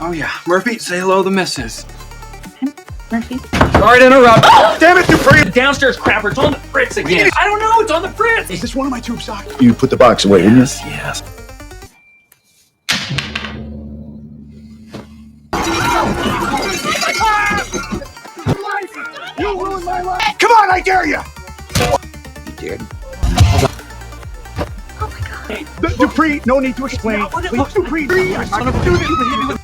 Oh yeah, Murphy, say hello to the missus. Murphy. Sorry to interrupt. Oh! Damn it, Dupree! The downstairs crapper, it's on the fritz again. I don't know, it's on the fritz. Is this one of my tube socks? You put the box away, didn't you? Yes. You ruined my life! Come on, I dare you! You did. Oh my God. Dupree, no need to explain. Please, Dupree, I'm not gonna do this.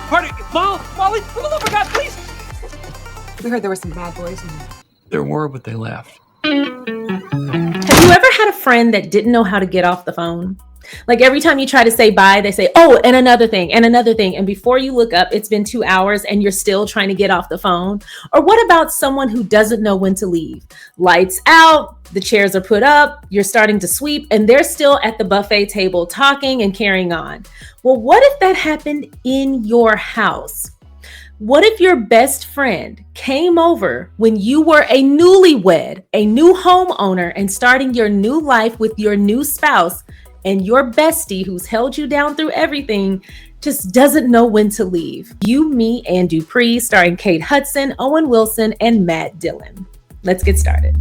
Party, Molly, for the love of God, please. We heard there were some bad boys in there. There were, but they left. Have you ever had a friend that didn't know how to get off the phone? Like every time you try to say bye, they say, oh, and another thing, and another thing. And before you look up, it's been 2 hours and you're still trying to get off the phone. Or what about someone who doesn't know when to leave? Lights out, the chairs are put up, you're starting to sweep, and they're still at the buffet table talking and carrying on. Well, what if that happened in your house? What if your best friend came over when you were a newlywed, a new homeowner, and starting your new life with your new spouse, and your bestie who's held you down through everything just doesn't know when to leave? You, Me, and Dupree, starring Kate Hudson, Owen Wilson, and Matt Dillon. Let's get started.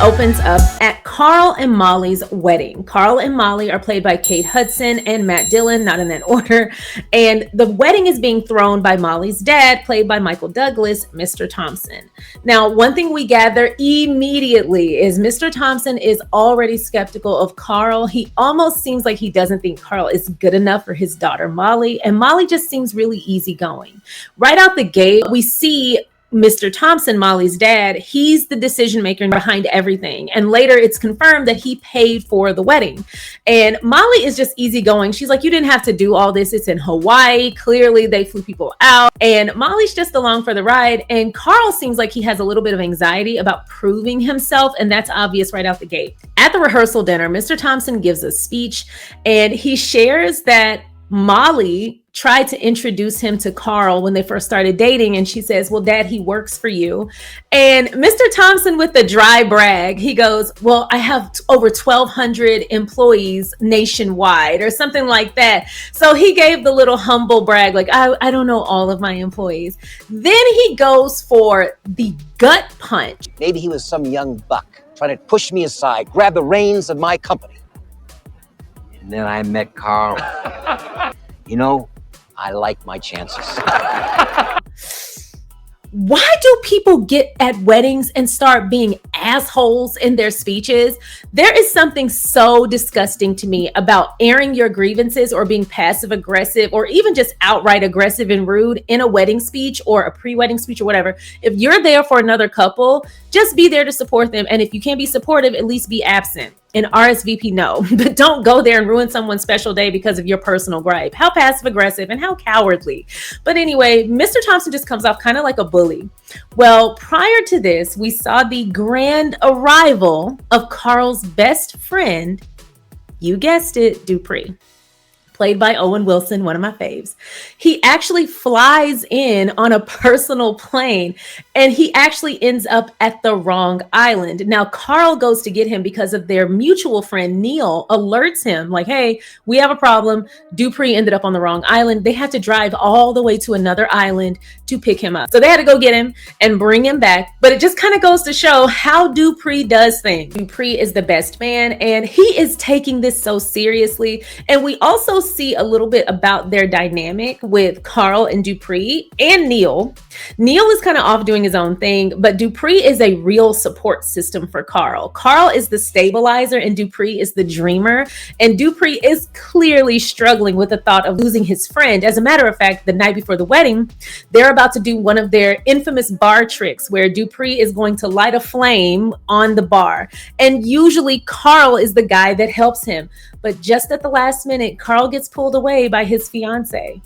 Opens up at Carl and Molly's wedding. Carl and Molly are played by Kate Hudson and Matt Dillon, not in that order. And the wedding is being thrown by Molly's dad, played by Michael Douglas, Mr. Thompson. Now, one thing we gather immediately is Mr. Thompson is already skeptical of Carl. He almost seems like he doesn't think Carl is good enough for his daughter, Molly. And Molly just seems really easygoing. Right out the gate, we see Mr. Thompson, Molly's dad, he's the decision maker behind everything. And later it's confirmed that he paid for the wedding. And Molly is just easygoing. She's like, you didn't have to do all this. It's in Hawaii. Clearly they flew people out. And Molly's just along for the ride. And Carl seems like he has a little bit of anxiety about proving himself. And that's obvious right out the gate. At the rehearsal dinner, Mr. Thompson gives a speech and he shares that Molly tried to introduce him to Carl when they first started dating. And she says, well, Dad, he works for you. And Mr. Thompson, with the dry brag, he goes, well, I have over 1,200 employees nationwide or something like that. So he gave the little humble brag, like, I don't know all of my employees. Then he goes for the gut punch. Maybe he was some young buck trying to push me aside, grab the reins of my company. And then I met Carl. You know, I like my chances. Why do people get at weddings and start being assholes in their speeches? There is something so disgusting to me about airing your grievances or being passive aggressive or even just outright aggressive and rude in a wedding speech or a pre-wedding speech or whatever. If you're there for another couple, just be there to support them. And if you can't be supportive, at least be absent. And RSVP, no, but don't go there and ruin someone's special day because of your personal gripe. How passive aggressive and how cowardly. But anyway, Mr. Thompson just comes off kind of like a bully. Well, prior to this, we saw the grand arrival of Carl's best friend, you guessed it, Dupree, played by Owen Wilson, one of my faves. He actually flies in on a personal plane and he actually ends up at the wrong island. Now, Carl goes to get him because of their mutual friend, Neil, alerts him like, hey, we have a problem. Dupree ended up on the wrong island. They had to drive all the way to another island to pick him up. So they had to go get him and bring him back. But it just kind of goes to show how Dupree does things. Dupree is the best man and he is taking this so seriously. And we also see a little bit about their dynamic with Carl and Dupree and Neil. Neil is kind of off doing his own thing, but Dupree is a real support system for Carl. Carl is the stabilizer and Dupree is the dreamer. And Dupree is clearly struggling with the thought of losing his friend. As a matter of fact, the night before the wedding, they're about to do one of their infamous bar tricks where Dupree is going to light a flame on the bar. And usually Carl is the guy that helps him. But just at the last minute, Carl gets pulled away by his fiance.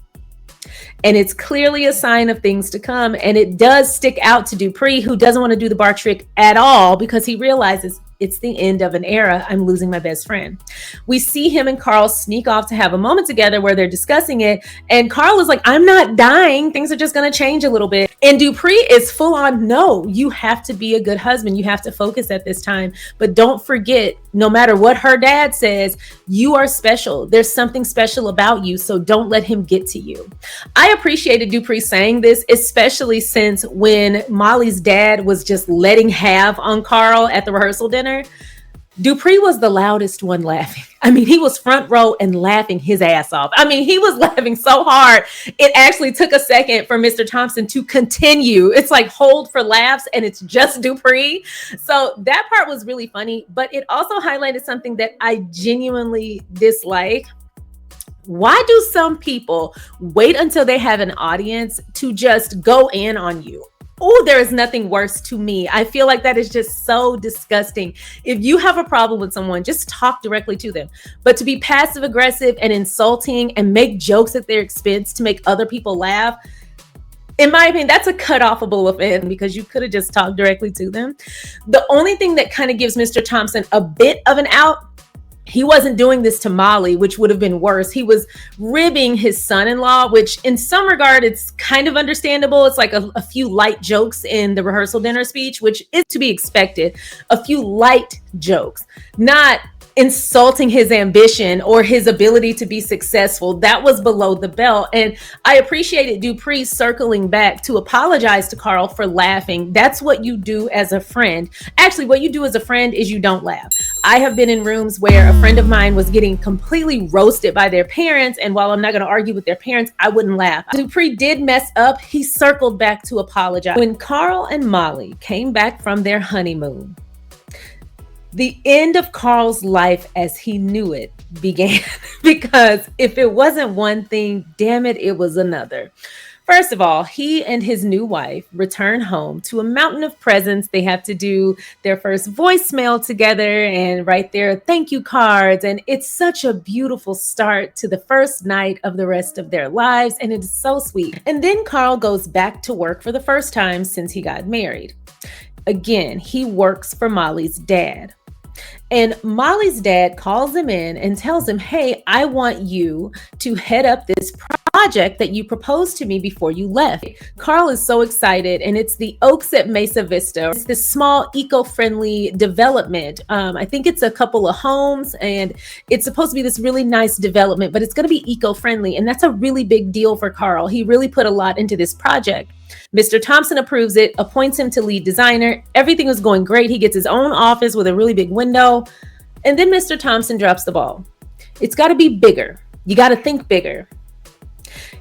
And it's clearly a sign of things to come. And it does stick out to Dupree, who doesn't want to do the bar trick at all because he realizes It's the end of an era. I'm losing my best friend. We see him and Carl sneak off to have a moment together where they're discussing it. And Carl is like, I'm not dying. Things are just going to change a little bit. And Dupree is full on, no, you have to be a good husband. You have to focus at this time. But don't forget, no matter what her dad says, you are special. There's something special about you. So don't let him get to you. I appreciated Dupree saying this, especially since when Molly's dad was just letting have on Carl at the rehearsal dinner, Dupree was the loudest one laughing. I mean, he was front row and laughing his ass off. I mean, he was laughing so hard. It actually took a second for Mr. Thompson to continue. It's like hold for laughs and it's just Dupree. So that part was really funny, but it also highlighted something that I genuinely dislike. Why do some people wait until they have an audience to just go in on you? Oh, there is nothing worse to me. I feel like that is just so disgusting. If you have a problem with someone, just talk directly to them. But to be passive aggressive and insulting and make jokes at their expense to make other people laugh, in my opinion, that's a cut-offable offense because you could have just talked directly to them. The only thing that kind of gives Mr. Thompson a bit of an out, he wasn't doing this to Molly, which would have been worse. He was ribbing his son-in-law, which in some regard, it's kind of understandable. It's like a few light jokes in the rehearsal dinner speech, which is to be expected. A few light jokes, not insulting his ambition or his ability to be successful. That was below the belt. And I appreciated Dupree circling back to apologize to Carl for laughing. That's what you do as a friend. Actually, what you do as a friend is you don't laugh. I have been in rooms where a friend of mine was getting completely roasted by their parents. And while I'm not going to argue with their parents, I wouldn't laugh. Dupree did mess up. He circled back to apologize. When Carl and Molly came back from their honeymoon, the end of Carl's life as he knew it began, because if it wasn't one thing, damn it, it was another. First of all, he and his new wife return home to a mountain of presents. They have to do their first voicemail together and write their thank you cards. And it's such a beautiful start to the first night of the rest of their lives. And it is so sweet. And then Carl goes back to work for the first time since he got married. Again, he works for Molly's dad. And Molly's dad calls him in and tells him, hey, I want you to head up this project that you proposed to me before you left. Carl is so excited, and it's the Oaks at Mesa Vista. It's this small eco-friendly development. I think it's a couple of homes, and it's supposed to be this really nice development, but it's going to be eco-friendly. And that's a really big deal for Carl. He really put a lot into this project. Mr. Thompson approves it, appoints him to lead designer. Everything was going great. He gets his own office with a really big window. And then Mr. Thompson drops the ball. It's got to be bigger. You got to think bigger.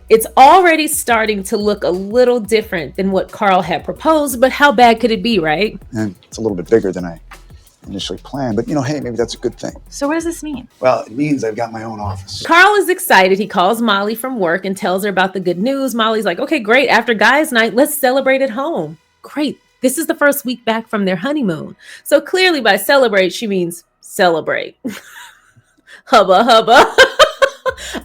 It's already starting to look a little different than what Carl had proposed, but how bad could it be, right? And it's a little bit bigger than I initially planned, but hey, maybe that's a good thing. So what does this mean? Well, it means I've got my own office. Carl is excited. He calls Molly from work and tells her about the good news. Molly's like, okay, great. After guys' night, let's celebrate at home. Great. This is the first week back from their honeymoon. So clearly by celebrate, she means celebrate. Hubba, hubba.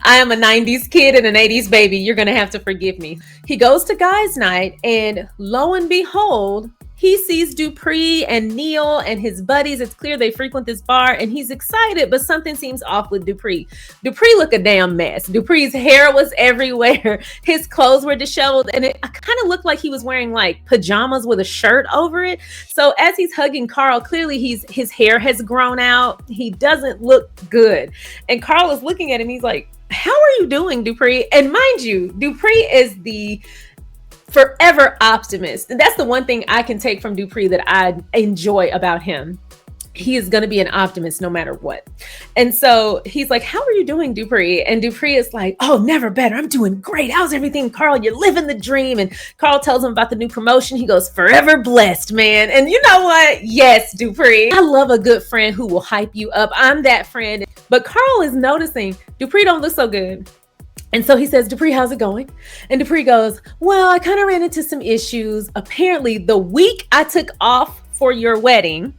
I am a 90s kid and an 80s baby. You're going to have to forgive me. He goes to guys' night, and lo and behold, he sees Dupree and Neil and his buddies. It's clear they frequent this bar, and he's excited, but something seems off with Dupree. Dupree looked a damn mess. Dupree's hair was everywhere. His clothes were disheveled, and it kind of looked like he was wearing like pajamas with a shirt over it. So as he's hugging Carl, clearly his hair has grown out. He doesn't look good. And Carl is looking at him. He's like, how are you doing, Dupree? And mind you, Dupree is the forever optimist. And that's the one thing I can take from Dupree that I enjoy about him. He is going to be an optimist no matter what. And so he's like, how are you doing, Dupree? And Dupree is like, oh, never better. I'm doing great. How's everything, Carl? You're living the dream. And Carl tells him about the new promotion. He goes, forever blessed, man. And you know what? Yes, Dupree. I love a good friend who will hype you up. I'm that friend. But Carl is noticing Dupree don't look so good. And so he says, Dupree, how's it going? And Dupree goes, well, I kind of ran into some issues. Apparently, the week I took off for your wedding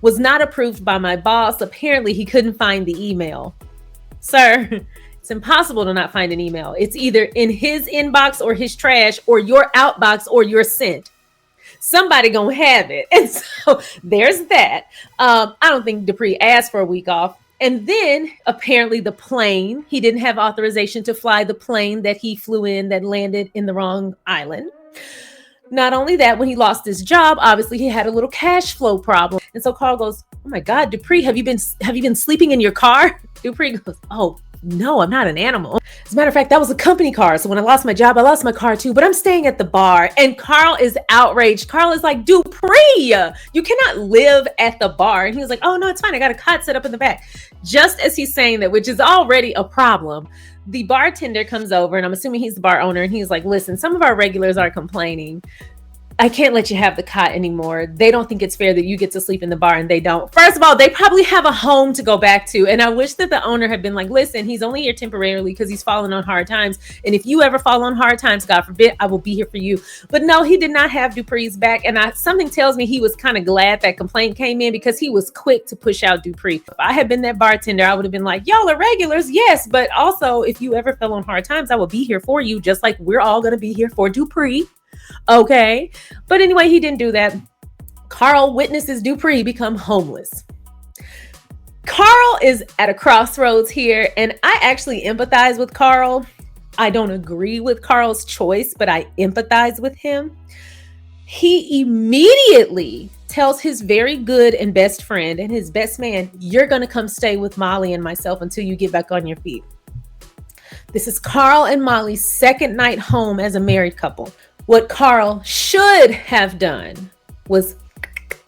was not approved by my boss. Apparently, he couldn't find the email. Sir, it's impossible to not find an email. It's either in his inbox or his trash or your outbox or your sent. somebody gonna have it. And so there's that. I don't think Dupree asked for a week off. And then apparently the plane, he didn't have authorization to fly the plane that he flew in that landed in the wrong island. Not only that, when he lost his job, obviously he had a little cash flow problem. And so Carl goes, "Oh my God, Dupree, have you been sleeping in your car?" Dupree goes, "Oh, no, I'm not an animal. As a matter of fact, that was a company car. So when I lost my job, I lost my car too, but I'm staying at the bar." And Carl is outraged. Carl is like, "Dupree, you cannot live at the bar." And he was like, "Oh no, it's fine. I got a cot set up in the back." Just as he's saying that, which is already a problem, the bartender comes over, and I'm assuming he's the bar owner. And he's like, "Listen, some of our regulars are complaining. I can't let you have the cot anymore. They don't think it's fair that you get to sleep in the bar and they don't. First of all, they probably have a home to go back to." And I wish that the owner had been like, "Listen, he's only here temporarily because he's fallen on hard times. And if you ever fall on hard times, God forbid, I will be here for you." But no, he did not have Dupree's back. And something tells me he was kind of glad that complaint came in, because he was quick to push out Dupree. If I had been that bartender, I would have been like, "Y'all are regulars, yes. But also, if you ever fell on hard times, I will be here for you, just like we're all going to be here for Dupree." Okay. But anyway, he didn't do that. Carl witnesses Dupree become homeless. Carl is at a crossroads here, and I actually empathize with Carl. I don't agree with Carl's choice, but I empathize with him. He immediately tells his very good and best friend and his best man, "You're going to come stay with Molly and myself until you get back on your feet." This is Carl and Molly's second night home as a married couple. What Carl should have done was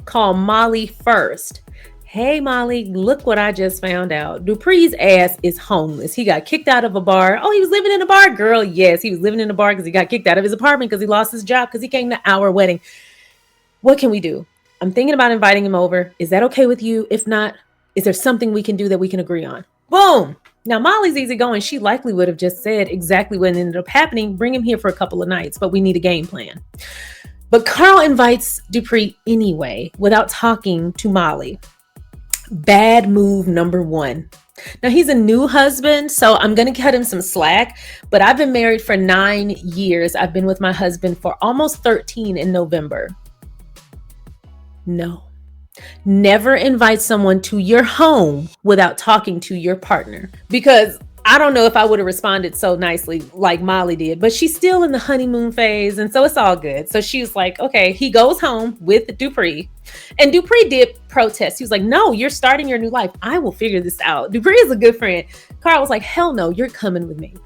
call Molly first. "Hey, Molly, look what I just found out. Dupree's ass is homeless. He got kicked out of a bar." "Oh, he was living in a bar?" "Girl, yes, he was living in a bar because he got kicked out of his apartment because he lost his job because he came to our wedding. What can we do? I'm thinking about inviting him over. Is that okay with you? If not, is there something we can do that we can agree on?" Boom. Now, Molly's easygoing. She likely would have just said exactly what ended up happening. "Bring him here for a couple of nights, but we need a game plan." But Carl invites Dupree anyway, without talking to Molly. Bad move number one. Now, he's a new husband, so I'm going to cut him some slack, but I've been married for 9 years. I've been with my husband for almost 13 in November. No. Never invite someone to your home without talking to your partner, because I don't know if I would have responded so nicely like Molly did, but she's still in the honeymoon phase. And so it's all good. So she was like, okay, he goes home with Dupree, and Dupree did protest. He was like, "No, you're starting your new life. I will figure this out." Dupree is a good friend. Carl was like, "Hell no, you're coming with me."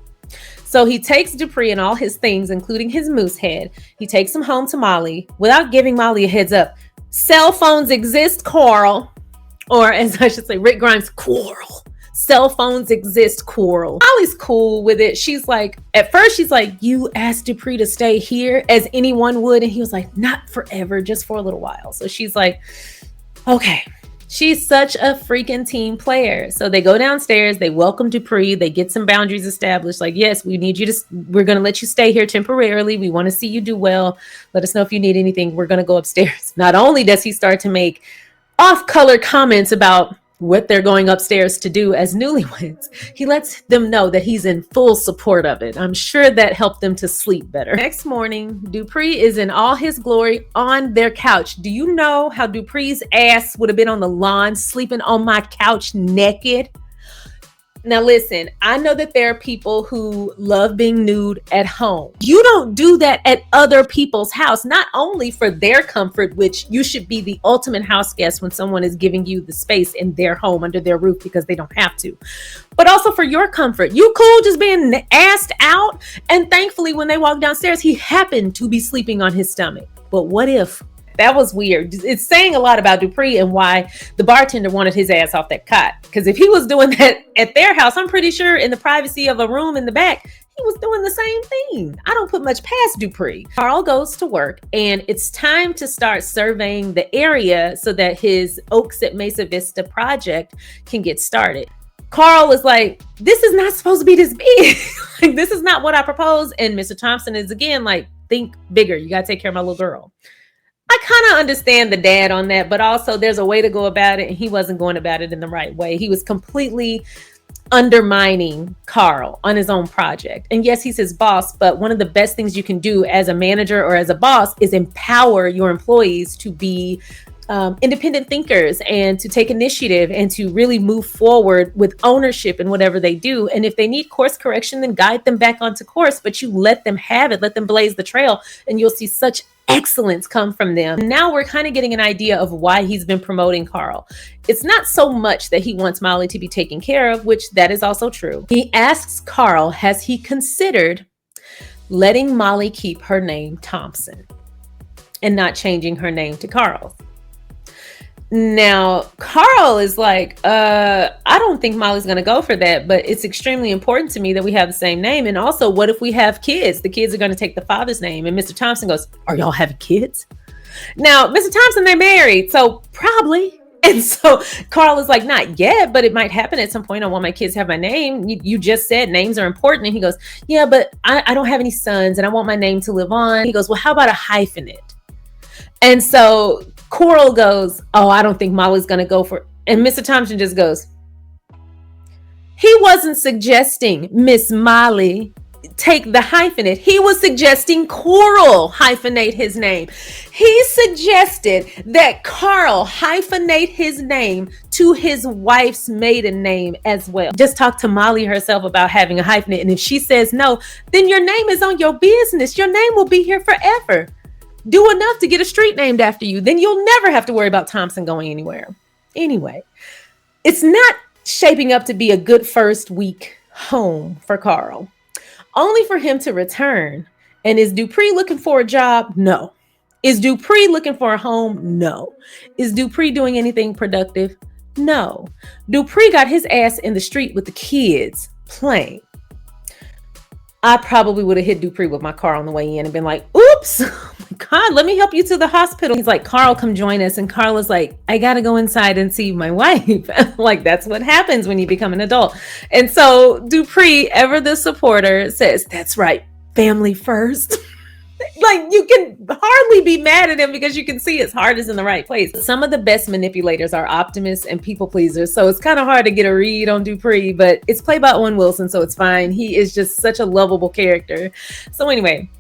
So he takes Dupree and all his things, including his moose head. He takes him home to Molly without giving Molly a heads up. Cell phones exist, Carl. Or as I should say, Rick Grimes, Quarrel. Cell phones exist, Quarrel. Molly's cool with it. She's like, at first she's like, "You asked Dupree to stay here as anyone would." And he was like, "Not forever, just for a little while." So she's like, okay. She's such a freaking team player. So they go downstairs, they welcome Dupree, they get some boundaries established. Like, "Yes, we're going to let you stay here temporarily. We want to see you do well. Let us know if you need anything. We're going to go upstairs." Not only does he start to make off-color comments about what they're going upstairs to do as newlyweds, he lets them know that he's in full support of it. I'm sure that helped them to sleep better. Next morning, Dupree is in all his glory on their couch. Do you know how Dupree's ass would have been on the lawn sleeping on my couch naked? Now listen, I know that there are people who love being nude at home. You don't do that at other people's house, not only for their comfort, which you should be the ultimate house guest when someone is giving you the space in their home under their roof because they don't have to, but also for your comfort. You cool just being assed out? And thankfully when they walked downstairs, he happened to be sleeping on his stomach. But what if? That was weird. It's saying a lot about Dupree and why the bartender wanted his ass off that cot. Because if he was doing that at their house, I'm pretty sure in the privacy of a room in the back, he was doing the same thing. I don't put much past Dupree. Carl goes to work, and it's time to start surveying the area so that his Oaks at Mesa Vista project can get started. Carl was like, "This is not supposed to be this big." Like, this is not what I proposed. And Mr. Thompson is again like, "Think bigger. You got to take care of my little girl." I kind of understand the dad on that, but also there's a way to go about it, and he wasn't going about it in the right way. He was completely undermining Carl on his own project. And yes, he's his boss, but one of the best things you can do as a manager or as a boss is empower your employees to be independent thinkers and to take initiative and to really move forward with ownership in whatever they do. And if they need course correction, then guide them back onto course, but you let them have it, let them blaze the trail, and you'll see such excellence come from them. Now we're kind of getting an idea of why he's been promoting Carl. It's not so much that he wants Molly to be taken care of, which that is also true. He asks Carl, has he considered letting Molly keep her name Thompson and not changing her name to Carl? Now, Carl is like, I don't think Molly's going to go for that, but it's extremely important to me that we have the same name. And also, what if we have kids? The kids are going to take the father's name. And Mr. Thompson goes, are y'all having kids? Now, Mr. Thompson, they're married, so probably. And so Carl is like, not yet, but it might happen at some point. I want my kids to have my name. You just said names are important. And he goes, yeah, but I don't have any sons and I want my name to live on. He goes, well, how about a hyphenate? And so Coral goes, oh, I don't think Molly's going to go for it. And Mr. Thompson just goes, he wasn't suggesting Miss Molly take the hyphenate. He was suggesting Coral hyphenate his name. He suggested that Carl hyphenate his name to his wife's maiden name as well. Just talk to Molly herself about having a hyphenate. And if she says no, then your name is on your business. Your name will be here forever. Do enough to get a street named after you. Then you'll never have to worry about Thompson going anywhere. Anyway, it's not shaping up to be a good first week home for Carl, only for him to return. And is Dupree looking for a job? No. Is Dupree looking for a home? No. Is Dupree doing anything productive? No. Dupree got his ass in the street with the kids playing. I probably would have hit Dupree with my car on the way in and been like, oops, oh my God, let me help you to the hospital. He's like, Carl, come join us. And Carl is like, I got to go inside and see my wife. Like, that's what happens when you become an adult. And so Dupree, ever the supporter, says, that's right, family first. Like, you can hardly be mad at him because you can see his heart is in the right place. Some of the best manipulators are optimists and people pleasers. So it's kind of hard to get a read on Dupree, but it's played by Owen Wilson, so it's fine. He is just such a lovable character. So anyway,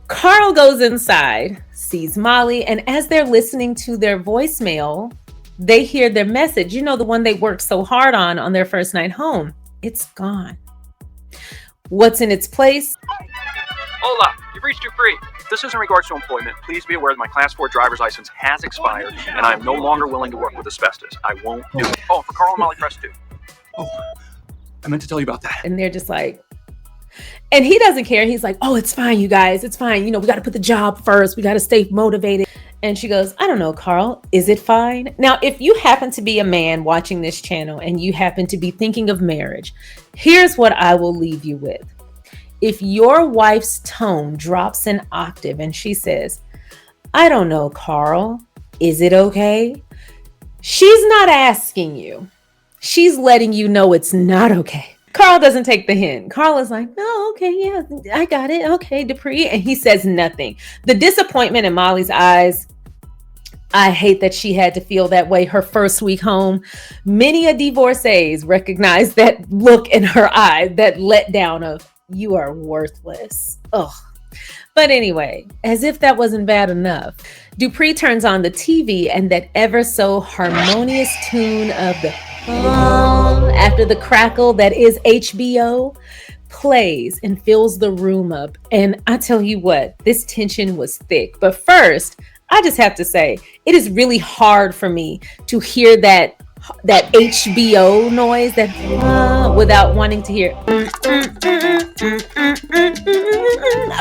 Carl goes inside, sees Molly, and as they're listening to their voicemail, they hear their message. You know, the one they worked so hard on their first night home. It's gone. What's in its place? Hola, you've reached Dupree. This is in regards to employment. Please be aware that my Class 4 driver's license has expired, and I am no longer willing to work with asbestos. I won't do it. Oh, for Carl and Molly, press 2. Oh, I meant to tell you about that. And they're just like, and he doesn't care. He's like, oh, it's fine, you guys. It's fine. You know, we got to put the job first. We got to stay motivated. And she goes, I don't know, Carl, is it fine? Now, if you happen to be a man watching this channel and you happen to be thinking of marriage, here's what I will leave you with. If your wife's tone drops an octave and she says, I don't know, Carl, is it okay? She's not asking you. She's letting you know it's not okay. Carl doesn't take the hint. Carl is like, no, okay, yeah, I got it. Okay, Dupree. And he says nothing. The disappointment in Molly's eyes, I hate that she had to feel that way her first week home. Many a divorcees recognize that look in her eye, that letdown of, you are worthless. Ugh. But anyway, as if that wasn't bad enough, Dupree turns on the TV and that ever so harmonious tune of the after the crackle that is HBO plays and fills the room up. And I tell you what, this tension was thick. But first, I just have to say, it is really hard for me to hear that HBO noise, that without wanting to hear.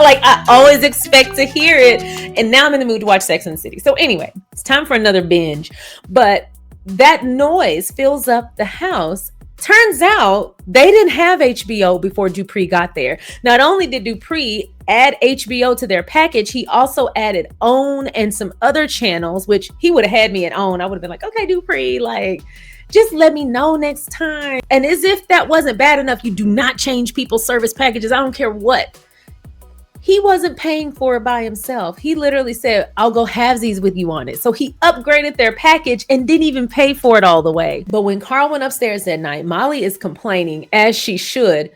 Like, I always expect to hear it, and now I'm in the mood to watch Sex and the City. So anyway, it's time for another binge. But that noise fills up the house. Turns out they didn't have HBO before Dupree got there. Not only did Dupree add HBO to their package, he also added OWN and some other channels, which he would have had me at OWN. I would have been like, okay, Dupree, like, just let me know next time. And as if that wasn't bad enough, you do not change people's service packages. I don't care what. He wasn't paying for it by himself. He literally said, I'll go halvesies with you on it. So he upgraded their package and didn't even pay for it all the way. But when Carl went upstairs that night, Molly is complaining, as she should.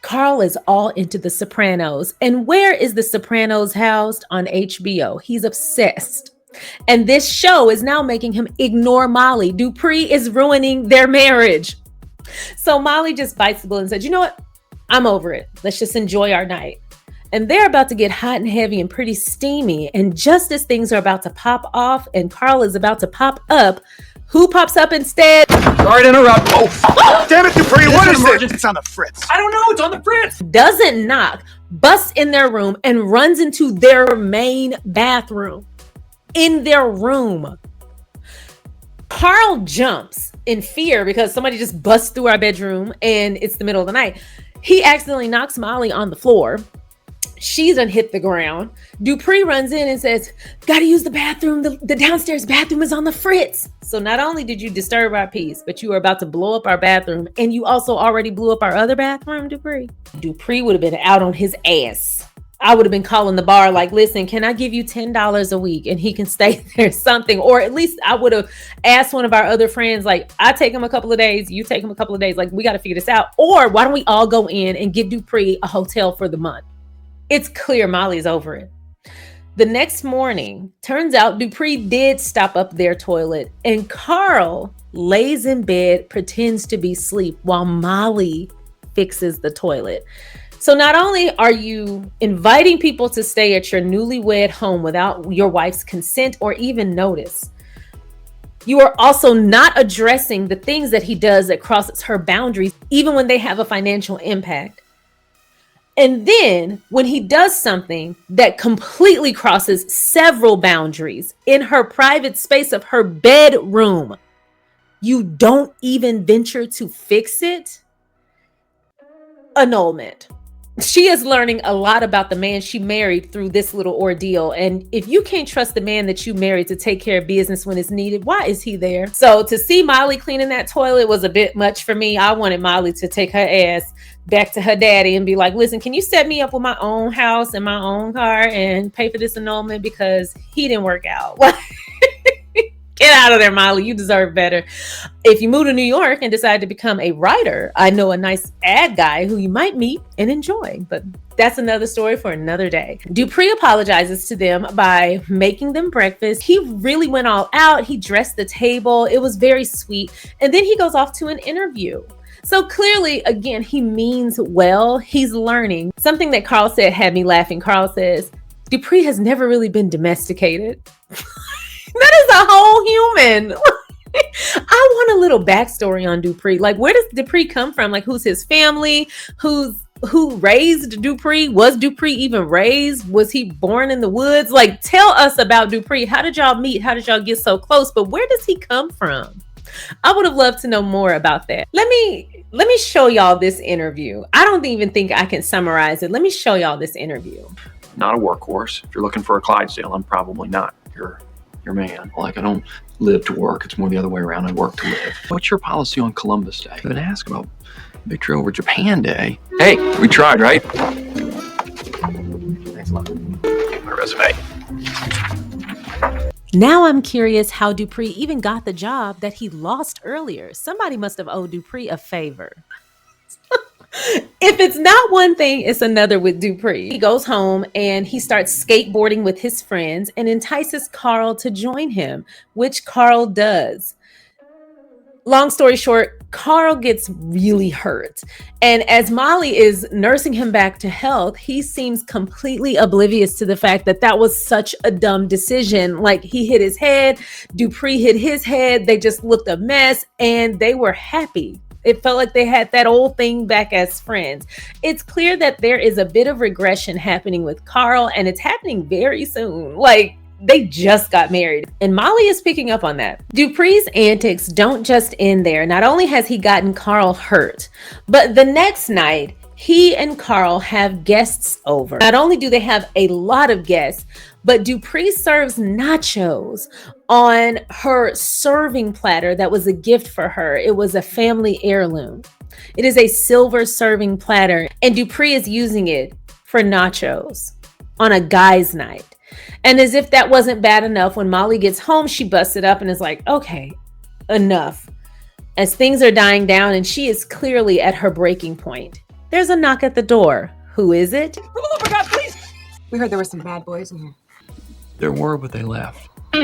Carl is all into The Sopranos. And where is The Sopranos housed? On HBO. He's obsessed. And this show is now making him ignore Molly. Dupree is ruining their marriage. So Molly just bites the bullet and said, you know what? I'm over it. Let's just enjoy our night. And they're about to get hot and heavy and pretty steamy. And just as things are about to pop off and Carl is about to pop up, who pops up instead? Sorry to interrupt. Oh, Damn it, Dupree, what is emergency. it? It's on the fritz. I don't know. It's on the fritz. Doesn't knock, busts in their room and runs into their main bathroom. In their room. Carl jumps in fear because somebody just busts through our bedroom and it's the middle of the night. He accidentally knocks Molly on the floor. She's hit the ground. Dupree runs in and says, gotta use the bathroom. The downstairs bathroom is on the fritz. So not only did you disturb our peace, but you were about to blow up our bathroom. And you also already blew up our other bathroom, Dupree. Dupree would have been out on his ass. I would have been calling the bar like, listen, can I give you $10 a week and he can stay there something? Or at least I would have asked one of our other friends, like, I take him a couple of days, you take him a couple of days. Like, we got to figure this out. Or why don't we all go in and give Dupree a hotel for the month? It's clear Molly's over it. The next morning, turns out Dupree did stop up their toilet and Carl lays in bed, pretends to be asleep while Molly fixes the toilet. So not only are you inviting people to stay at your newlywed home without your wife's consent or even notice, you are also not addressing the things that he does that crosses her boundaries, even when they have a financial impact. And then when he does something that completely crosses several boundaries in her private space of her bedroom, you don't even venture to fix it. Annulment. She is learning a lot about the man she married through this little ordeal. And if you can't trust the man that you married to take care of business when it's needed, why is he there? So to see Molly cleaning that toilet was a bit much for me. I wanted Molly to take her ass back to her daddy and be like, listen, can you set me up with my own house and my own car and pay for this annulment because he didn't work out. Get out of there, Molly. You deserve better. If you move to New York and decide to become a writer, I know a nice ad guy who you might meet and enjoy, but that's another story for another day. Dupree apologizes to them by making them breakfast. He really went all out. He dressed the table. It was very sweet. And then he goes off to an interview. So clearly, again, he means well. He's learning. Something that Carl said had me laughing. Carl says, Dupree has never really been domesticated. That is a whole human. I want a little backstory on Dupree. Like, where does Dupree come from? Like, who's his family? Who raised Dupree? Was Dupree even raised? Was he born in the woods? Like, tell us about Dupree. How did y'all meet? How did y'all get so close? But where does he come from? I would have loved to know more about that. Let me show y'all this interview. I don't even think I can summarize it. Let me show y'all this interview. Not a workhorse. If you're looking for a Clydesdale, I'm probably not your man. Like, I don't live to work. It's more the other way around. I work to live. What's your policy on Columbus Day? I've been asked about victory over Japan Day. Hey, we tried, right? Thanks a lot. My resume. Now I'm curious how Dupree even got the job that he lost earlier. Somebody must have owed Dupree a favor. If it's not one thing, it's another with Dupree. He goes home and he starts skateboarding with his friends and entices Carl to join him, which Carl does. Long story short, Carl gets really hurt. And as Molly is nursing him back to health, he seems completely oblivious to the fact that that was such a dumb decision. Like, he hit his head, Dupree hit his head, they just looked a mess and they were happy. It felt like they had that old thing back as friends. It's clear that there is a bit of regression happening with Carl, and it's happening very soon. Like, they just got married, and Molly is picking up on that. Dupree's antics don't just end there. Not only has he gotten Carl hurt, but the next night, he and Carl have guests over. Not only do they have a lot of guests, but Dupree serves nachos on her serving platter that was a gift for her. It was a family heirloom. It is a silver serving platter, and Dupree is using it for nachos on a guy's night. And as if that wasn't bad enough, when Molly gets home, she busts it up and is like, okay, enough. As things are dying down and she is clearly at her breaking point, there's a knock at the door. Who is it? Oh my God, please! We heard there were some bad boys in here. There were, but they left. He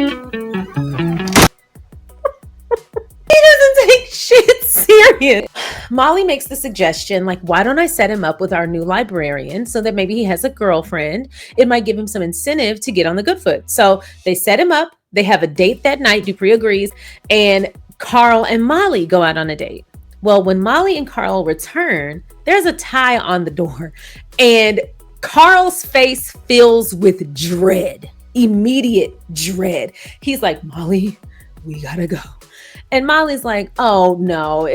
doesn't take shit serious. Molly makes the suggestion, like, why don't I set him up with our new librarian so that maybe he has a girlfriend? It might give him some incentive to get on the good foot. So they set him up. They have a date that night. Dupree agrees. And Carl and Molly go out on a date. Well, when Molly and Carl return, there's a tie on the door. And Carl's face fills with dread, immediate dread. He's like, Molly, we gotta go. And Molly's like, oh no,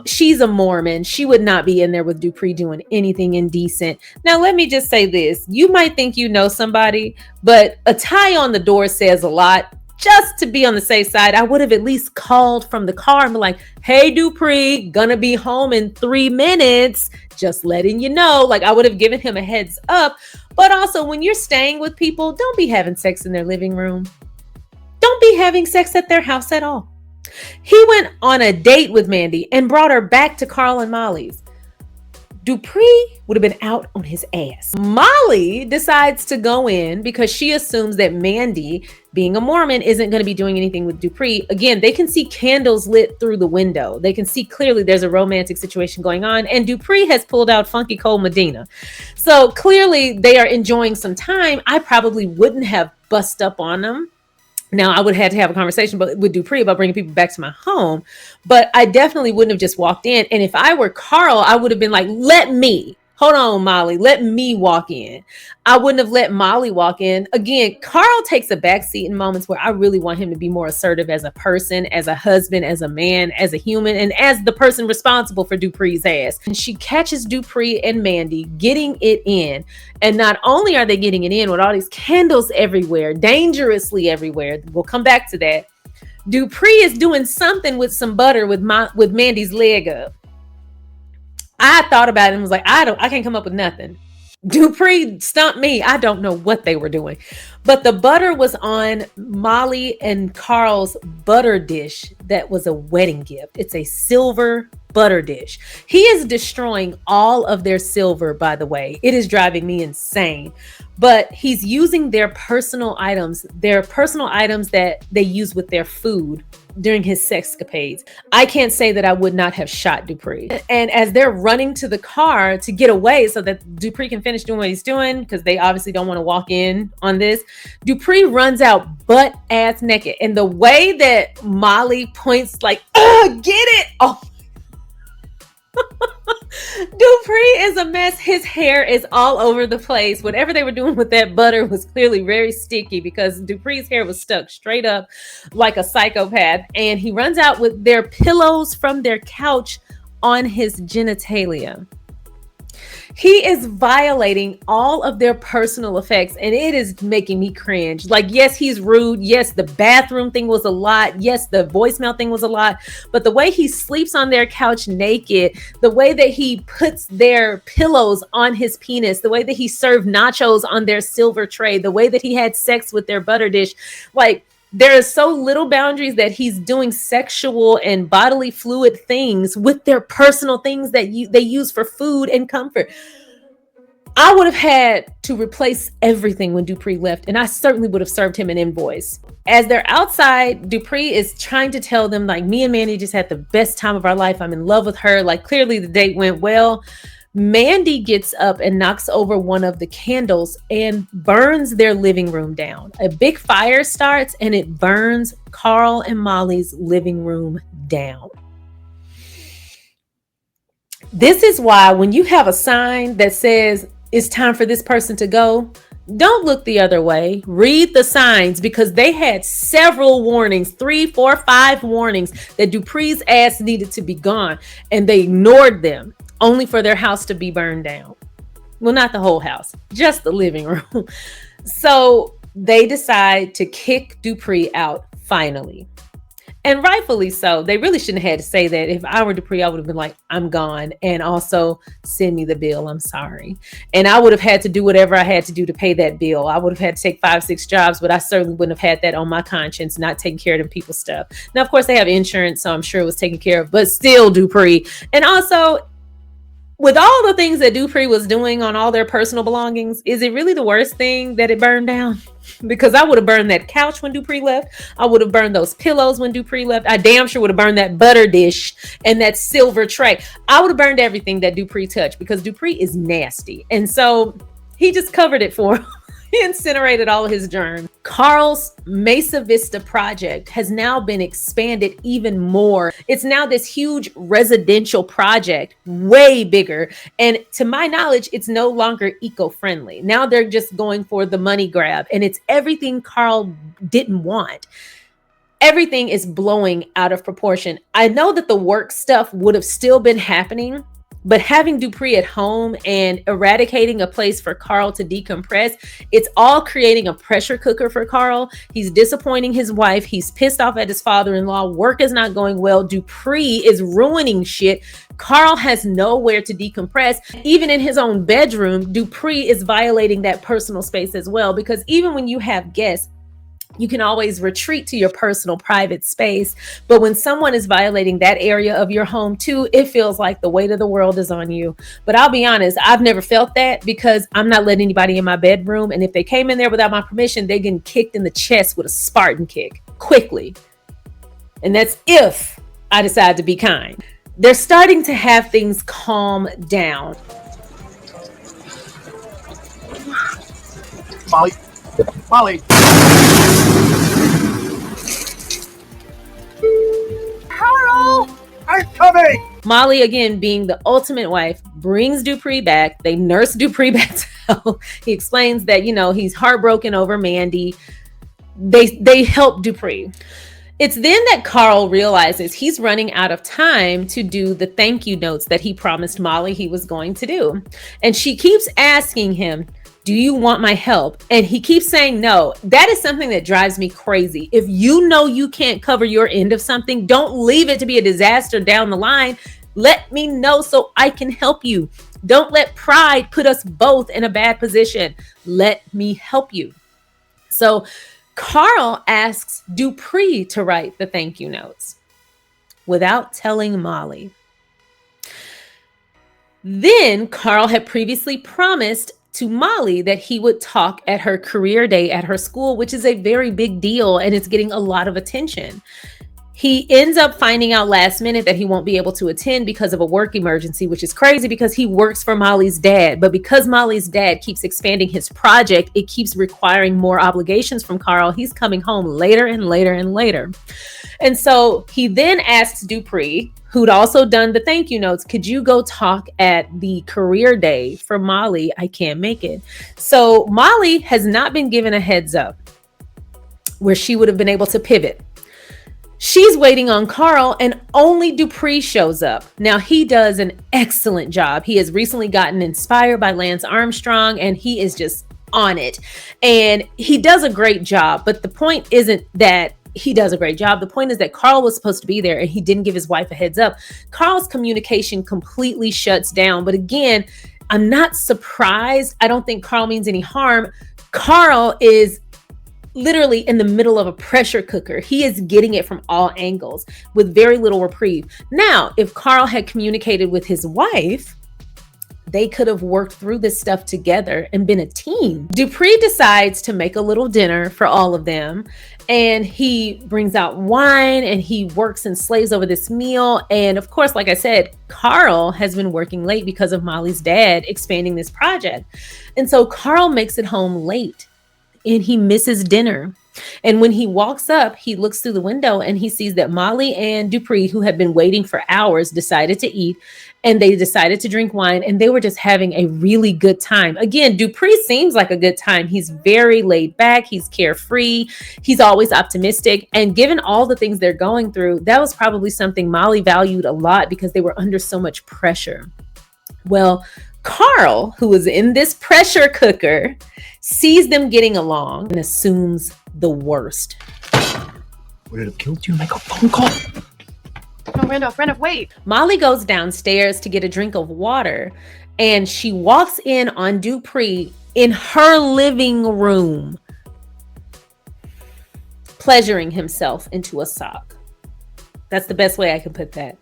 she's a Mormon. She would not be in there with Dupree doing anything indecent. Now, let me just say this. You might think you know somebody, but a tie on the door says a lot. Just to be on the safe side, I would have at least called from the car and be like, hey, Dupree, gonna be home in 3 minutes. Just letting you know. Like, I would have given him a heads up. But also, when you're staying with people, don't be having sex in their living room. Don't be having sex at their house at all. He went on a date with Mandy and brought her back to Carl and Molly's. Dupree would have been out on his ass. Molly decides to go in because she assumes that Mandy, being a Mormon, isn't going to be doing anything with Dupree. Again, they can see candles lit through the window. They can see clearly there's a romantic situation going on, and Dupree has pulled out Funky Cold Medina. So clearly they are enjoying some time. I probably wouldn't have bust up on them. Now, I would have had to have a conversation with Dupree about bringing people back to my home, but I definitely wouldn't have just walked in. And if I were Carl, I would have been like, hold on, Molly, let me walk in. I wouldn't have let Molly walk in. Again, Carl takes a backseat in moments where I really want him to be more assertive as a person, as a husband, as a man, as a human, and as the person responsible for Dupree's ass. And she catches Dupree and Mandy getting it in. And not only are they getting it in with all these candles everywhere, dangerously everywhere, we'll come back to that. Dupree is doing something with some butter with Mandy's leg up. I thought about it and was like, I can't come up with nothing. Dupree stumped me. I don't know what they were doing, but the butter was on Molly and Carl's butter dish. That was a wedding gift. It's a silver butter dish. He is destroying all of their silver, by the way. It is driving me insane, but he's using their personal items that they use with their food during his sexcapades. I can't say that I would not have shot Dupree. And as they're running to the car to get away so that Dupree can finish doing what he's doing, because they obviously don't want to walk in on this, Dupree runs out butt ass naked. And the way that Molly points like, get it! Oh. Dupree is a mess. His hair is all over the place. Whatever they were doing with that butter was clearly very sticky because Dupree's hair was stuck straight up like a psychopath. And he runs out with their pillows from their couch on his genitalia. He is violating all of their personal effects, and it is making me cringe. Like, yes, he's rude. Yes, the bathroom thing was a lot. Yes, the voicemail thing was a lot. But the way he sleeps on their couch naked, the way that he puts their pillows on his penis, the way that he served nachos on their silver tray, the way that he had sex with their butter dish, like, there are so little boundaries that he's doing sexual and bodily fluid things with their personal things that they use for food and comfort. I would have had to replace everything when Dupree left, and I certainly would have served him an invoice. As they're outside, Dupree is trying to tell them, like, me and Mandy just had the best time of our life. I'm in love with her. Like, clearly the date went well. Mandy gets up and knocks over one of the candles and burns their living room down. A big fire starts and it burns Carl and Molly's living room down. This is why when you have a sign that says it's time for this person to go, don't look the other way. Read the signs, because they had several warnings, 3, 4, 5 warnings that Dupree's ass needed to be gone, and they ignored them, only for their house to be burned down. Well, not the whole house, just the living room. So they decide to kick Dupree out finally. And rightfully so. They really shouldn't have had to say that. If I were Dupree, I would have been like, I'm gone. And also send me the bill. I'm sorry. And I would have had to do whatever I had to do to pay that bill. I would have had to take 5-6 jobs, but I certainly wouldn't have had that on my conscience, not taking care of them people's stuff. Now, of course, they have insurance, so I'm sure it was taken care of, but still, Dupree. And also, with all the things that Dupree was doing on all their personal belongings, is it really the worst thing that it burned down? Because I would have burned that couch when Dupree left. I would have burned those pillows when Dupree left. I damn sure would have burned that butter dish and that silver tray. I would have burned everything that Dupree touched because Dupree is nasty. And so he just covered it for him. He incinerated all of his germs. Carl's Mesa Vista project has now been expanded even more. It's now this huge residential project, way bigger. And to my knowledge, it's no longer eco-friendly. Now they're just going for the money grab. And it's everything Carl didn't want. Everything is blowing out of proportion. I know that the work stuff would have still been happening, but having Dupree at home and eradicating a place for Carl to decompress, it's all creating a pressure cooker for Carl. He's disappointing his wife. He's pissed off at his father-in-law. Work is not going well. Dupree is ruining shit. Carl has nowhere to decompress. Even in his own bedroom, Dupree is violating that personal space as well, because even when you have guests, you can always retreat to your personal private space. But when someone is violating that area of your home too, it feels like the weight of the world is on you. But I'll be honest, I've never felt that because I'm not letting anybody in my bedroom. And if they came in there without my permission, they're getting kicked in the chest with a Spartan kick quickly. And that's if I decide to be kind. They're starting to have things calm down. Molly. Carl! I'm coming! Molly, again, being the ultimate wife, brings Dupree back. They nurse Dupree back to health. He explains that, he's heartbroken over Mandy. They help Dupree. It's then that Carl realizes he's running out of time to do the thank you notes that he promised Molly he was going to do. And she keeps asking him, do you want my help? And he keeps saying no. That is something that drives me crazy. If you know you can't cover your end of something, don't leave it to be a disaster down the line. Let me know so I can help you. Don't let pride put us both in a bad position. Let me help you. So Carl asks Dupree to write the thank you notes without telling Molly. Then Carl had previously promised to Molly that he would talk at her career day at her school, which is a very big deal and it's getting a lot of attention. He ends up finding out last minute that he won't be able to attend because of a work emergency, which is crazy because he works for Molly's dad. But because Molly's dad keeps expanding his project, it keeps requiring more obligations from Carl. He's coming home later and later and later. And so he then asks Dupree, who'd also done the thank you notes, could you go talk at the career day for Molly? I can't make it. So Molly has not been given a heads up where she would have been able to pivot. She's waiting on Carl and only Dupree shows up. Now he does an excellent job. He has recently gotten inspired by Lance Armstrong and he is just on it. And he does a great job. But the point isn't that he does a great job. The point is that Carl was supposed to be there and he didn't give his wife a heads up. Carl's communication completely shuts down. But again, I'm not surprised. I don't think Carl means any harm. Carl is literally in the middle of a pressure cooker. He is getting it from all angles with very little reprieve. Now, if Carl had communicated with his wife, they could have worked through this stuff together and been a team. Dupree decides to make a little dinner for all of them. And he brings out wine and he works and slaves over this meal. And of course, like I said, Carl has been working late because of Molly's dad expanding this project. And so Carl makes it home late and he misses dinner. And when he walks up, he looks through the window and he sees that Molly and Dupree, who had been waiting for hours, decided to eat and they decided to drink wine and they were just having a really good time. Again, Dupree seems like a good time. He's very laid back. He's carefree. He's always optimistic. And given all the things they're going through, that was probably something Molly valued a lot because they were under so much pressure. Well, Carl, who was in this pressure cooker, sees them getting along and assumes the worst. Would it have killed you? You make a phone call. No, Randolph, wait. Molly goes downstairs to get a drink of water, and she walks in on Dupree in her living room, pleasuring himself into a sock. That's the best way I can put that.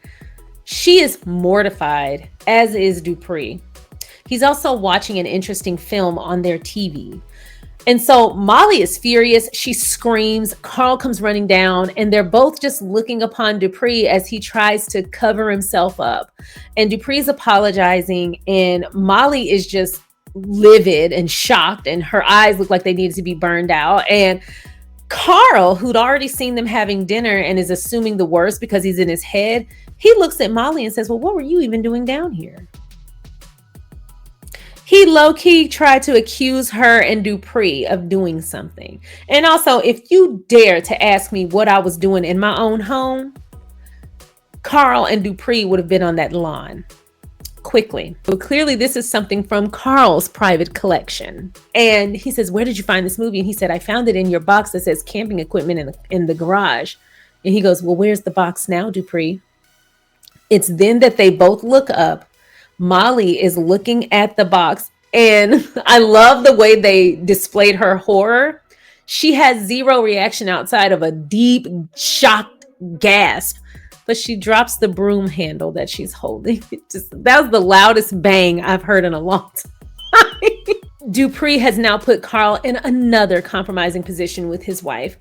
She is mortified, as is Dupree. He's also watching an interesting film on their TV. And so Molly is furious. She screams. Carl comes running down, and they're both just looking upon Dupree as he tries to cover himself up. And Dupree's apologizing, and Molly is just livid and shocked, and her eyes look like they needed to be burned out. And Carl, who'd already seen them having dinner and is assuming the worst because he's in his head, he looks at Molly and says, well, what were you even doing down here? He low-key tried to accuse her and Dupree of doing something. And also, if you dare to ask me what I was doing in my own home, Carl and Dupree would have been on that lawn quickly. But clearly this is something from Carl's private collection. And he says, where did you find this movie? And he said, I found it in your box that says camping equipment in the garage. And he goes, well, where's the box now, Dupree? It's then that they both look up. Molly is looking at the box, and I love the way they displayed her horror. She has zero reaction outside of a deep, shocked gasp, but she drops the broom handle that she's holding. That was the loudest bang I've heard in a long time. Dupree has now put Carl in another compromising position with his wife.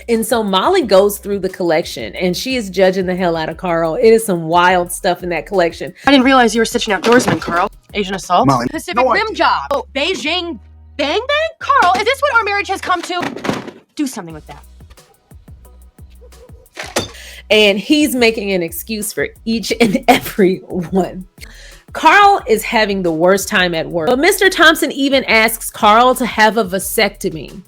And so Molly goes through the collection, and she is judging the hell out of Carl. It is some wild stuff in that collection. I didn't realize you were such an outdoorsman, Carl. Asian assault. Molly, Pacific Rim job. Oh, Beijing bang bang? Carl, is this what our marriage has come to? Do something with that. And he's making an excuse for each and every one. Carl is having the worst time at work. But Mr. Thompson even asks Carl to have a vasectomy.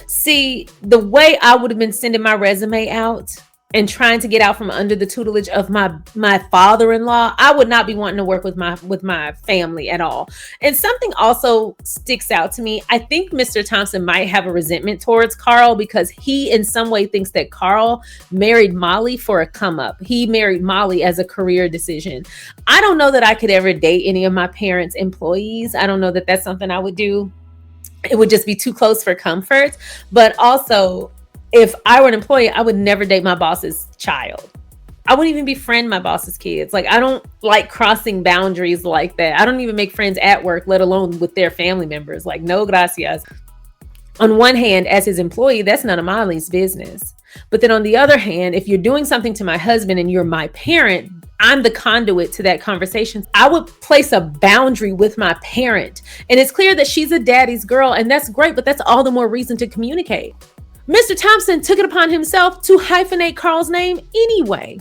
See, the way I would have been sending my resume out and trying to get out from under the tutelage of my father-in-law, I would not be wanting to work with my family at all. And something also sticks out to me. I think Mr. Thompson might have a resentment towards Carl because he in some way thinks that Carl married Molly for a come up. He married Molly as a career decision. I don't know that I could ever date any of my parents' employees. I don't know that that's something I would do. It would just be too close for comfort. But also, if I were an employee, I would never date my boss's child. I wouldn't even befriend my boss's kids. Like, I don't like crossing boundaries like that. I don't even make friends at work, let alone with their family members. Like, no gracias. On one hand, as his employee, that's none of Molly's business. But then on the other hand, if you're doing something to my husband and you're my parent, I'm the conduit to that conversation. I would place a boundary with my parent. And it's clear that she's a daddy's girl, and that's great, but that's all the more reason to communicate. Mr. Thompson took it upon himself to hyphenate Carl's name anyway.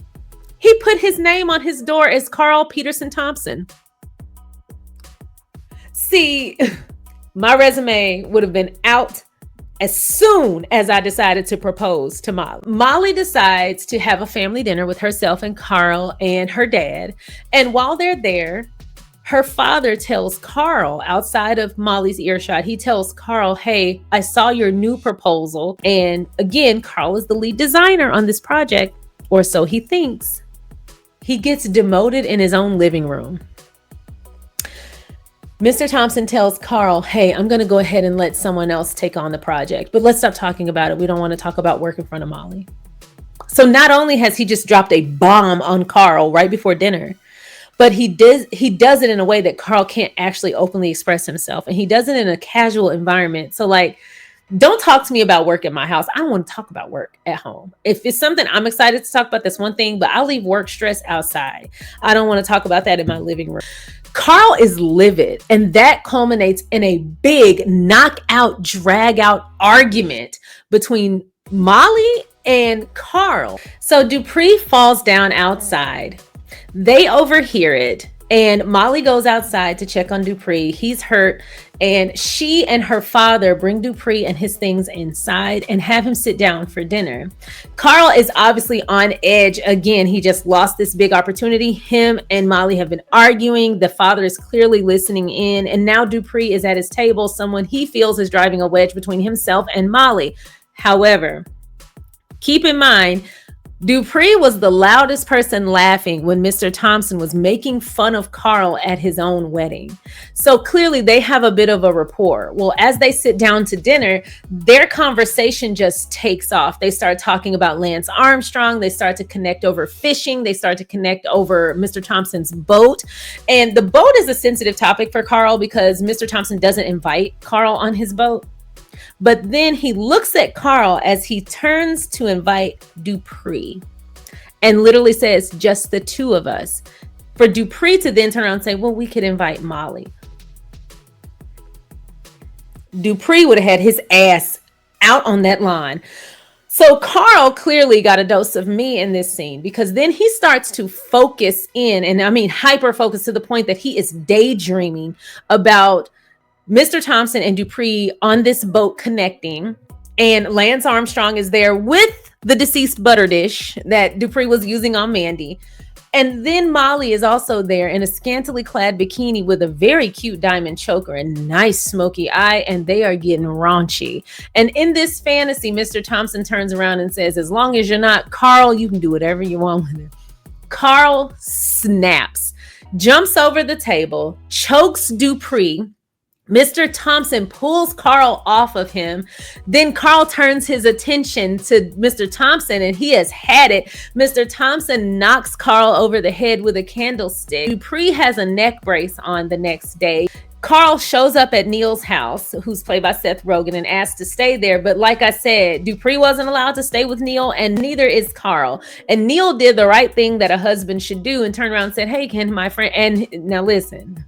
He put his name on his door as Carl Peterson Thompson. See, my resume would have been out as soon as I decided to propose to Molly. Molly decides to have a family dinner with herself and Carl and her dad. And while they're there, her father tells Carl, outside of Molly's earshot, he tells Carl, hey, I saw your new proposal. And again, Carl is the lead designer on this project, or so he thinks. He gets demoted in his own living room. Mr. Thompson tells Carl, hey, I'm going to go ahead and let someone else take on the project, but let's stop talking about it. We don't want to talk about work in front of Molly. So not only has he just dropped a bomb on Carl right before dinner, but he does it in a way that Carl can't actually openly express himself. And he does it in a casual environment. So like, don't talk to me about work at my house. I don't want to talk about work at home. If it's something I'm excited to talk about, that's one thing, but I'll leave work stress outside. I don't want to talk about that in my living room. Carl is livid, and that culminates in a big knockout, drag out argument between Molly and Carl. So Dupree falls down outside. They overhear it, and Molly goes outside to check on Dupree. He's hurt, and she and her father bring Dupree and his things inside and have him sit down for dinner. Carl is obviously on edge again. He just lost this big opportunity. Him and Molly have been arguing. The father is clearly listening in, and now Dupree is at his table, someone he feels is driving a wedge between himself and Molly. However, Keep in mind, Dupree was the loudest person laughing when Mr. Thompson was making fun of Carl at his own wedding. So clearly they have a bit of a rapport. Well, as they sit down to dinner, their conversation just takes off. They start talking about Lance Armstrong. They start to connect over fishing. They start to connect over Mr. Thompson's boat. And the boat is a sensitive topic for Carl because Mr. Thompson doesn't invite Carl on his boat. But then he looks at Carl as he turns to invite Dupree and literally says, just the two of us. For Dupree to then turn around and say, well, we could invite Molly. Dupree would have had his ass out on that line. So Carl clearly got a dose of me in this scene because then he starts to focus in, and I mean hyper focus to the point that he is daydreaming about Mr. Thompson and Dupree on this boat connecting, and Lance Armstrong is there with the deceased butter dish that Dupree was using on Mandy. And then Molly is also there in a scantily clad bikini with a very cute diamond choker and nice smoky eye, and they are getting raunchy. And in this fantasy, Mr. Thompson turns around and says, as long as you're not Carl, you can do whatever you want with it. Carl snaps, jumps over the table, chokes Dupree. Mr. Thompson pulls Carl off of him. Then Carl turns his attention to Mr. Thompson and he has had it. Mr. Thompson knocks Carl over the head with a candlestick. Dupree has a neck brace on the next day. Carl shows up at Neil's house, who's played by Seth Rogen, and asks to stay there. But like I said, Dupree wasn't allowed to stay with Neil, and neither is Carl. And Neil did the right thing that a husband should do and turned around and said, hey, can my friend... And now listen...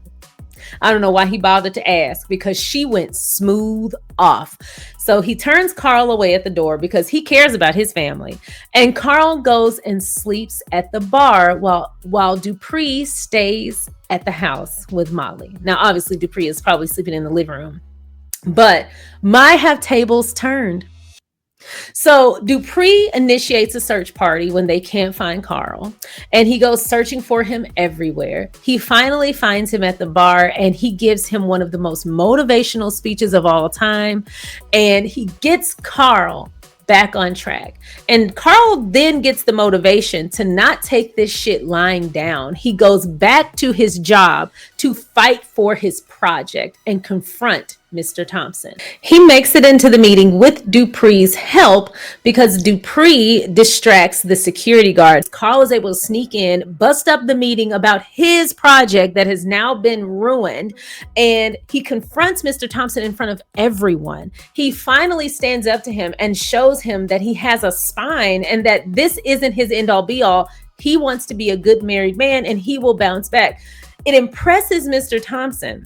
I don't know why he bothered to ask because she went smooth off. So he turns Carl away at the door because he cares about his family. And Carl goes and sleeps at the bar while Dupree stays at the house with Molly. Now, obviously, Dupree is probably sleeping in the living room. But my have tables turned. So Dupree initiates a search party when they can't find Carl, and he goes searching for him everywhere. He finally finds him at the bar, and he gives him one of the most motivational speeches of all time, and he gets Carl back on track. And Carl then gets the motivation to not take this shit lying down. He goes back to his job to fight for his project and confront Mr. Thompson. He makes it into the meeting with Dupree's help because Dupree distracts the security guards. Carl is able to sneak in, bust up the meeting about his project that has now been ruined, and he confronts Mr. Thompson in front of everyone. He finally stands up to him and shows him that he has a spine and that this isn't his end-all be-all. He wants to be a good married man and he will bounce back. It impresses Mr. Thompson,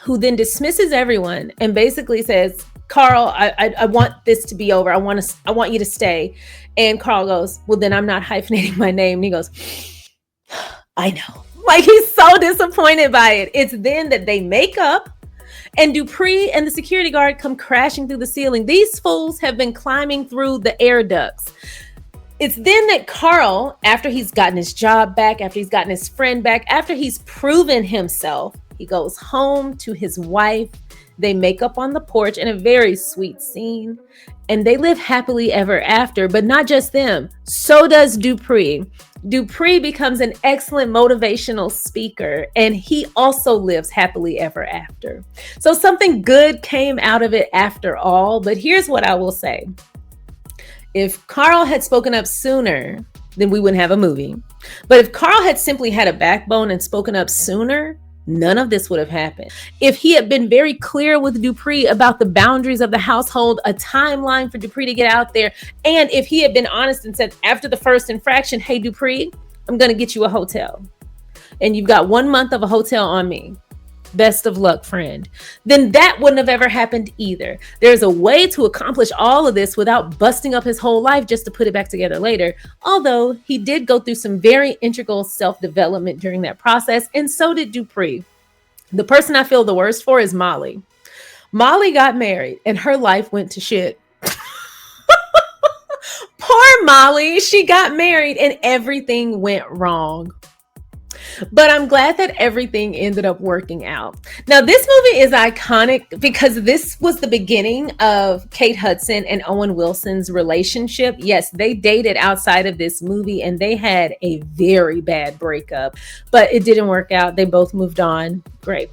who then dismisses everyone and basically says, Carl, I want this to be over. I want you to stay. And Carl goes, well, then I'm not hyphenating my name. And he goes, I know. Like, he's so disappointed by it. It's then that they make up, and Dupree and the security guard come crashing through the ceiling. These fools have been climbing through the air ducts. It's then that Carl, after he's gotten his job back, after he's gotten his friend back, after he's proven himself, he goes home to his wife. They make up on the porch in a very sweet scene, and they live happily ever after. But not just them. So does Dupree. Dupree becomes an excellent motivational speaker, and he also lives happily ever after. So something good came out of it after all. But here's what I will say. If Carl had spoken up sooner, then we wouldn't have a movie. But if Carl had simply had a backbone and spoken up sooner, none of this would have happened. If he had been very clear with Dupree about the boundaries of the household, a timeline for Dupree to get out there, and if he had been honest and said after the first infraction, hey, Dupree, I'm going to get you a hotel. And you've got 1 month of a hotel on me. Best of luck, friend. Then that wouldn't have ever happened either. There's a way to accomplish all of this without busting up his whole life just to put it back together later. Although he did go through some very integral self-development during that process, and so did Dupree. The person I feel the worst for is Molly. Molly got married and her life went to shit. Poor Molly. She got married and everything went wrong. But I'm glad that everything ended up working out. Now, this movie is iconic because this was the beginning of Kate Hudson and Owen Wilson's relationship. Yes, they dated outside of this movie and they had a very bad breakup, but it didn't work out. They both moved on. Great.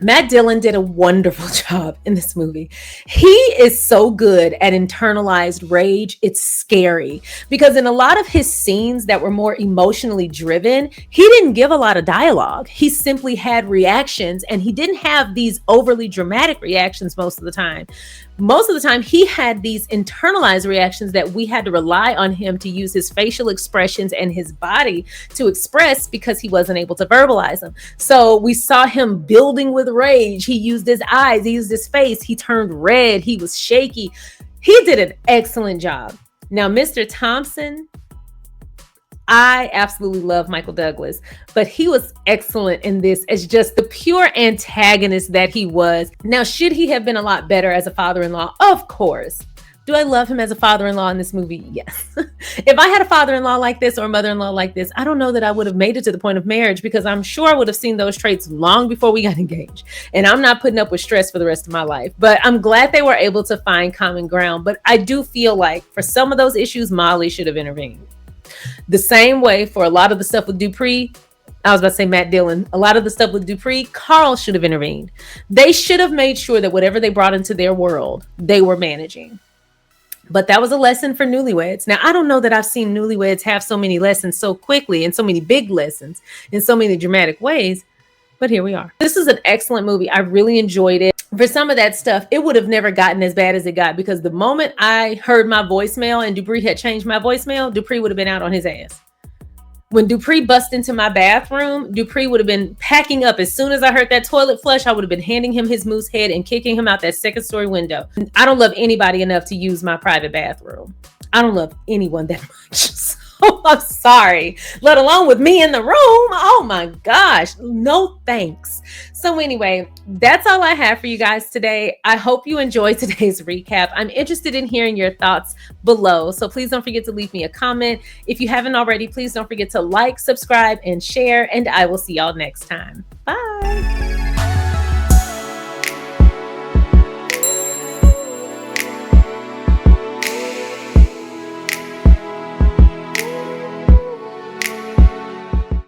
Matt Dillon did a wonderful job in this movie. He is so good at internalized rage. It's scary because in a lot of his scenes that were more emotionally driven, he didn't give a lot of dialogue. He simply had reactions and he didn't have these overly dramatic reactions most of the time. Most of the time, he had these internalized reactions that we had to rely on him to use his facial expressions and his body to express because he wasn't able to verbalize them. So we saw him building with rage. He used his eyes, he used his face, he turned red, he was shaky. He did an excellent job. Now, Mr. Thompson, I absolutely love Michael Douglas, but he was excellent in this as just the pure antagonist that he was. Now, should he have been a lot better as a father-in-law? Of course. Do I love him as a father-in-law in this movie? Yes. If I had a father-in-law like this or a mother-in-law like this, I don't know that I would have made it to the point of marriage because I'm sure I would have seen those traits long before we got engaged. And I'm not putting up with stress for the rest of my life. But I'm glad they were able to find common ground. But I do feel like for some of those issues, Molly should have intervened. The same way for a lot of the stuff with Dupree, I was about to say Matt Dillon, a lot of the stuff with Dupree, Carl should have intervened. They should have made sure that whatever they brought into their world, they were managing. But that was a lesson for newlyweds. Now, I don't know that I've seen newlyweds have so many lessons so quickly and so many big lessons in so many dramatic ways. But here we are. This is an excellent movie. I really enjoyed it. For some of that stuff, it would have never gotten as bad as it got because the moment I heard my voicemail and Dupree had changed my voicemail, Dupree would have been out on his ass. When Dupree bust into my bathroom, Dupree would have been packing up. As soon as I heard that toilet flush, I would have been handing him his moose head and kicking him out that second story window. I don't love anybody enough to use my private bathroom. I don't love anyone that much. So I'm sorry, let alone with me in the room. Oh my gosh, no thanks. So anyway, that's all I have for you guys today. I hope you enjoyed today's recap. I'm interested in hearing your thoughts below. So please don't forget to leave me a comment. If you haven't already, please don't forget to like, subscribe, and share, and I will see y'all next time.